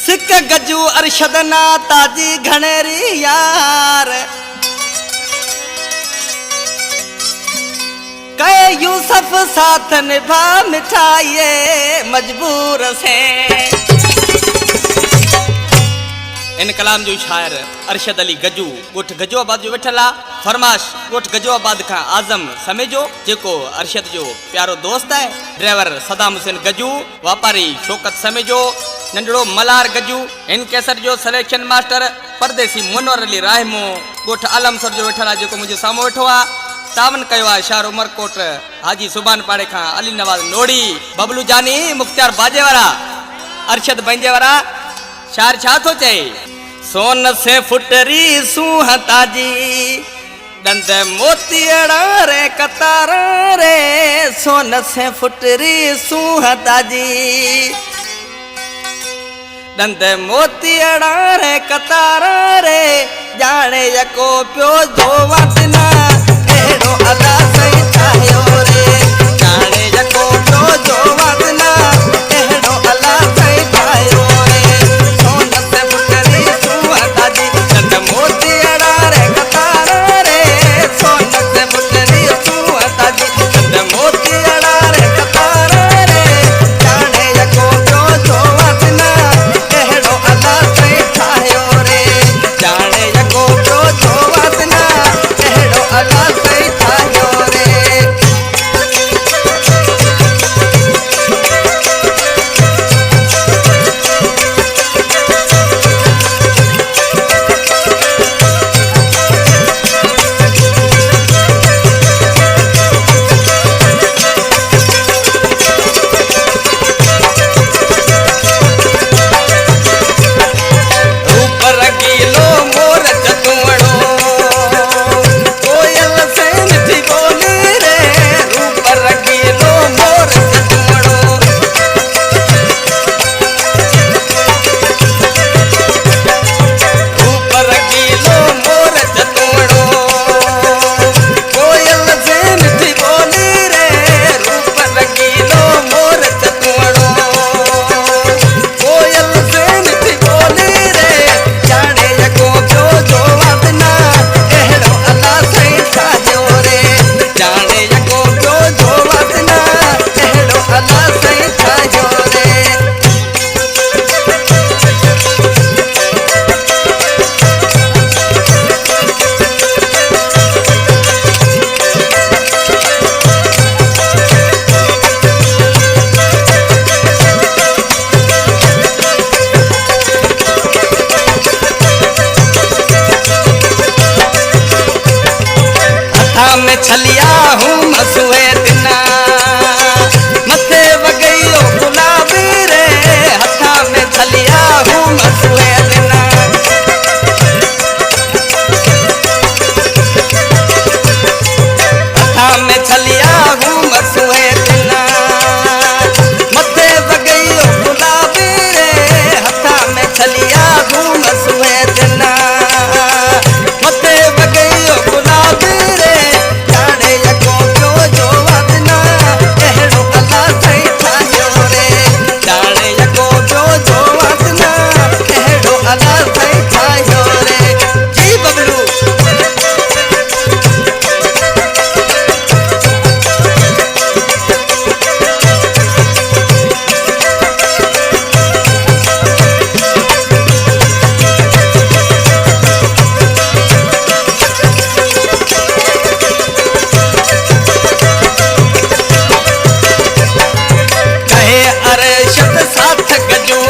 सिक गजू अरशदना ताजी घनेरी यार कहे यूसुफ साथ निभा मिठाइए मजबूर से। इन कलाम जो शायर अरशद अली गजू गोठ गजोआबाद जो वेठल आ फरमाश गोठ गजोआबाद का आजम समेजो जेको अरशद जो प्यारो दोस्त है। ड्राइवर सदाम हुसैन गजू, वापारी शौकत समेजो, नंढड़ो मलार गजू। इन कैसर जो सिलेक्शन मास्टर परदेसी मुनवर अली राहमो गोठ आलमसर जो वेठल जेको मुझे सामो वेठो आ। तावन कयो आ शार उमरकोट हाजी सुबान पाड़े खां अली नवाज नोड़ी बबलू जानी मुख्तियार बाजे वारा अरशद बंजे वारा शार छा थो चए। सोन से फुटरी सूह ताजी दंद मोतियड़ा रे कतारा रे सोन से फुटरी सूह ताजी दंद मोतियड़ा रे कतारा रे जाने यको प्यो जो वतना एड़ो अदा सही चायो रे जाने यको प्यो जो वतना एड़ो अदा सही चायो रे सोन से फुटरी सूह ताजी दंद मोतियड़ा रे कतारा रे सोन से फुटरी सूह ताजी दंद मोतियड़ा रे कतारा रे जाने यको प्यो जो वतना एड़ो अदा सही चायो रे जाने यको प्यो जो वतना एड़ो अदा सही चायो रे। रूप रंगीलो मोर चतुवड़ो कोयल से मिठी बोली रे रूप रंगीलो मोर चतुवड़ो रूप रंगीलो मोर चतुवड़ो कोयल से मिठी बोली रे रूप रंगीलो मोर चतुवड़ो कोयल से मिठी बोली रे जाने यको प्यो जो वतना एड़ो अदा सही चायो रे जाने यको प्यो जो वतना एड़ो अदा सही चायो रे। हथा में छलिया हूँ मसुए दिना मथे वगैयो गुलाबी रे हथा में छलिया हूँ मसुए दिना हथा में छलिया हूँ मसुए दिना मथे वगैयो गुलाबी रे हथा में छलिया हूँ मसुए दिना मथे वगैयो गुलाबी रे जाने यको प्यो जो वतना एड़ो अदा सही चायो रे जाने यको प्यो जो वतना एड़ो अदा सही चायो रे। जी बबलू कहे अरशद साथ गजू